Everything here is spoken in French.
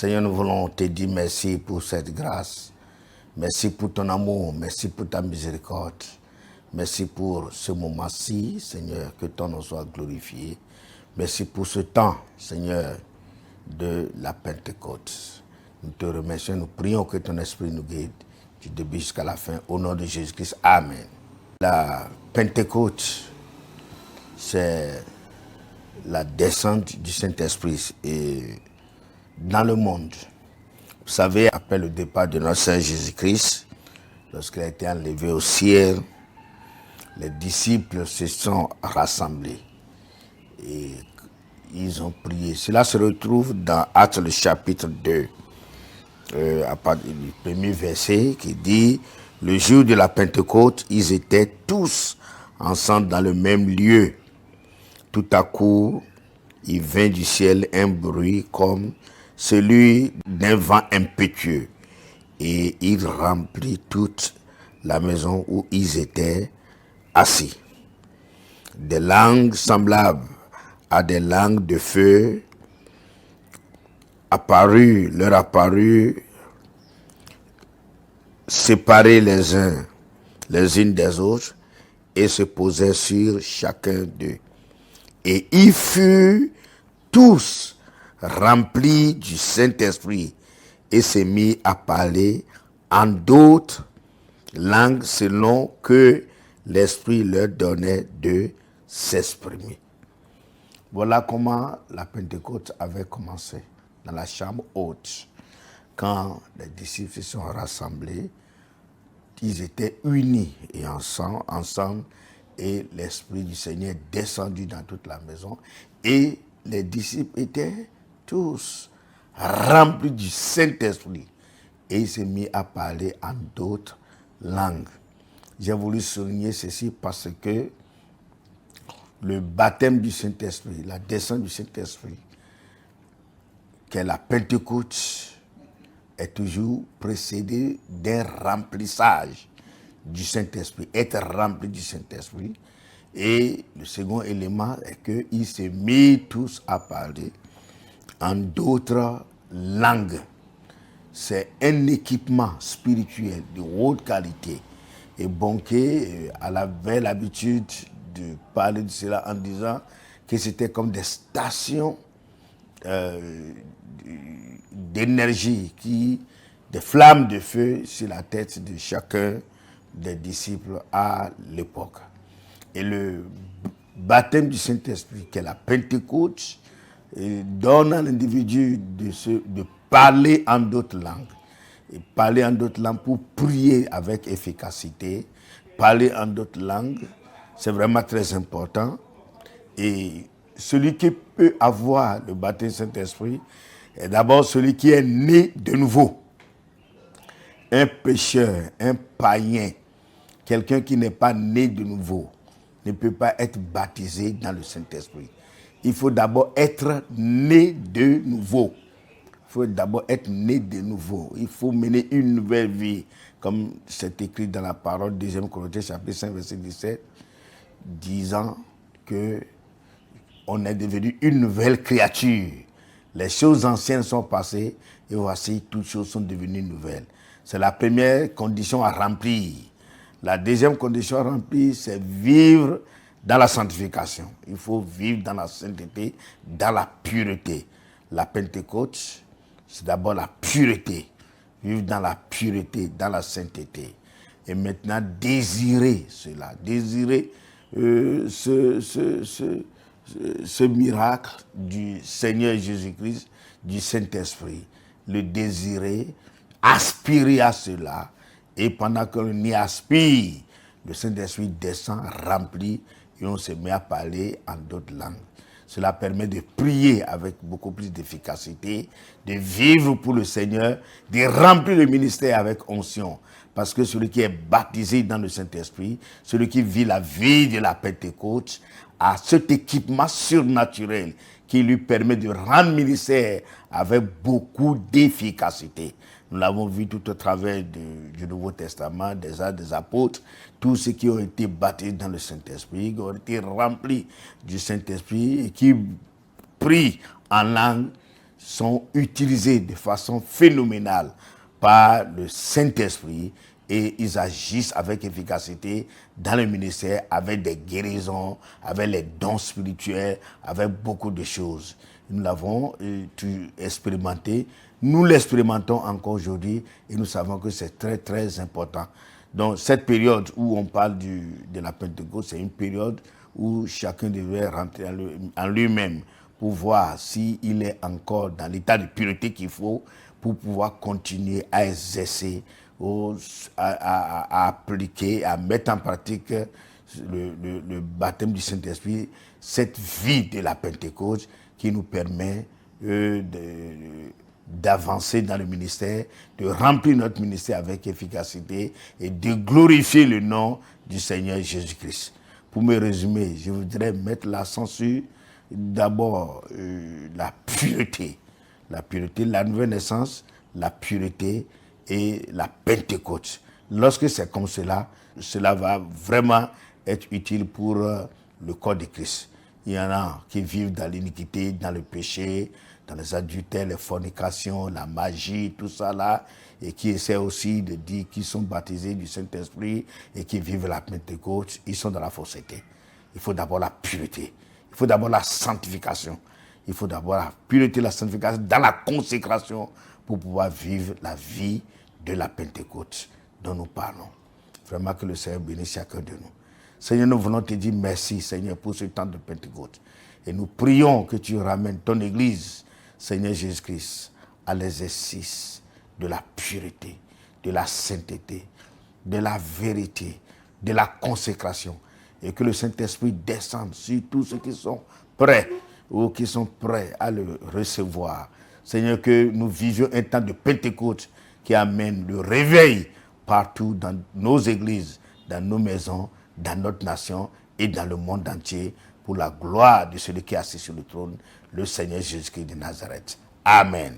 Seigneur, nous voulons te dire merci pour cette grâce. Merci pour ton amour, merci pour ta miséricorde. Merci pour ce moment-ci, Seigneur, que ton nom soit glorifié. Merci pour ce temps, Seigneur, de la Pentecôte. Nous te remercions, nous prions que ton esprit nous guide du début jusqu'à la fin. Au nom de Jésus-Christ, Amen. La Pentecôte, c'est la descente du Saint-Esprit et dans le monde. Vous savez, après le départ de notre Seigneur Jésus-Christ, lorsqu'il a été enlevé au ciel, les disciples se sont rassemblés et ils ont prié. Cela se retrouve dans Actes le chapitre 2, à partir du premier verset qui dit « Le jour de la Pentecôte, ils étaient tous ensemble dans le même lieu. Tout à coup, il vint du ciel un bruit comme celui d'un vent impétueux, et il remplit toute la maison où ils étaient assis. Des langues semblables à des langues de feu leur apparut, séparées les unes des autres, et se posaient sur chacun d'eux. Et ils furent tous remplis du Saint-Esprit et se mirent à parler en d'autres langues selon que l'Esprit leur donnait de s'exprimer. Voilà comment la Pentecôte avait commencé dans la chambre haute. Quand les disciples se sont rassemblés, ils étaient unis et ensemble, et l'Esprit du Seigneur est descendu dans toute la maison, et les disciples étaient tous remplis du Saint-Esprit, et ils se mis à parler en d'autres langues. J'ai voulu souligner ceci parce que le baptême du Saint-Esprit, la descente du Saint-Esprit, qu'est la Pentecôte, est toujours précédée d'un remplissage du Saint-Esprit, être rempli du Saint-Esprit. Et le second élément est qu'ils se mirent tous à parler en d'autres langues. C'est un équipement spirituel de haute qualité. Et Bonnke avait l'habitude de parler de cela en disant que c'était comme des stations d'énergie, des flammes de feu sur la tête de chacun des disciples à l'époque. Et le baptême du Saint-Esprit, qui est la Pentecôte, donne à l'individu de parler en d'autres langues. Et parler en d'autres langues pour prier avec efficacité. Parler en d'autres langues, c'est vraiment très important. Et celui qui peut avoir le baptême du Saint-Esprit est d'abord celui qui est né de nouveau. Un pécheur, un païen, quelqu'un qui n'est pas né de nouveau, ne peut pas être baptisé dans le Saint-Esprit. Il faut d'abord être né de nouveau. Il faut d'abord être né de nouveau. Il faut mener une nouvelle vie, comme c'est écrit dans la parole 2 Corinthiens chapitre 5 verset 17, disant que on est devenu une nouvelle créature. Les choses anciennes sont passées et voici, toutes choses sont devenues nouvelles. C'est la première condition à remplir. La deuxième condition à remplir, c'est vivre dans la sanctification. Il faut vivre dans la sainteté, dans la pureté. La Pentecôte, c'est d'abord la pureté. Vivre dans la pureté, dans la sainteté. Et maintenant, désirer cela. Désirer ce miracle du Seigneur Jésus-Christ, du Saint-Esprit. Le désirer, aspirer à cela. Et pendant qu'on y aspire, le Saint-Esprit descend, rempli, et on se met à parler en d'autres langues. Cela permet de prier avec beaucoup plus d'efficacité, de vivre pour le Seigneur, de remplir le ministère avec onction. Parce que celui qui est baptisé dans le Saint-Esprit, celui qui vit la vie de la Pentecôte, a cet équipement surnaturel qui lui permet de rendre ministère avec beaucoup d'efficacité. Nous l'avons vu tout au travers du Nouveau Testament, des Actes des Apôtres, tous ceux qui ont été baptisés dans le Saint-Esprit, qui ont été remplis du Saint-Esprit et qui prient en langue, sont utilisés de façon phénoménale par le Saint-Esprit et ils agissent avec efficacité dans le ministère avec des guérisons, avec les dons spirituels, avec beaucoup de choses. Nous l'avons expérimenté, nous l'expérimentons encore aujourd'hui et nous savons que c'est très très important. Donc cette période où on parle de la Pentecôte, c'est une période où chacun devait rentrer en lui-même pour voir s'il est encore dans l'état de pureté qu'il faut pour pouvoir continuer à exercer, à appliquer, à mettre en pratique le baptême du Saint-Esprit, cette vie de la Pentecôte qui nous permet d'avancer dans le ministère, de remplir notre ministère avec efficacité et de glorifier le nom du Seigneur Jésus-Christ. Pour me résumer, je voudrais mettre l'accent sur d'abord la pureté, la nouvelle naissance, la pureté et la Pentecôte. Lorsque c'est comme cela, cela va vraiment être utile pour le corps de Christ. Il y en a qui vivent dans l'iniquité, dans le péché, dans les adultères, les fornications, la magie, tout ça là, et qui essaient aussi de dire qu'ils sont baptisés du Saint-Esprit et qui vivent la Pentecôte, ils sont dans la fausseté. Il faut d'abord la pureté. Il faut d'abord la sanctification. Il faut d'abord la pureté, la sanctification dans la consécration pour pouvoir vivre la vie de la Pentecôte dont nous parlons. Vraiment que le Seigneur bénisse chacun de nous. Seigneur, nous voulons te dire merci, Seigneur, pour ce temps de Pentecôte. Et nous prions que tu ramènes ton Église, Seigneur Jésus-Christ, à l'exercice de la pureté, de la sainteté, de la vérité, de la consécration. Et que le Saint-Esprit descende sur tous ceux qui sont prêts ou qui sont prêts à le recevoir. Seigneur, que nous vivions un temps de Pentecôte qui amène le réveil partout dans nos églises, dans nos maisons, dans notre nation et dans le monde entier pour la gloire de celui qui est assis sur le trône, le Seigneur Jésus-Christ de Nazareth. Amen.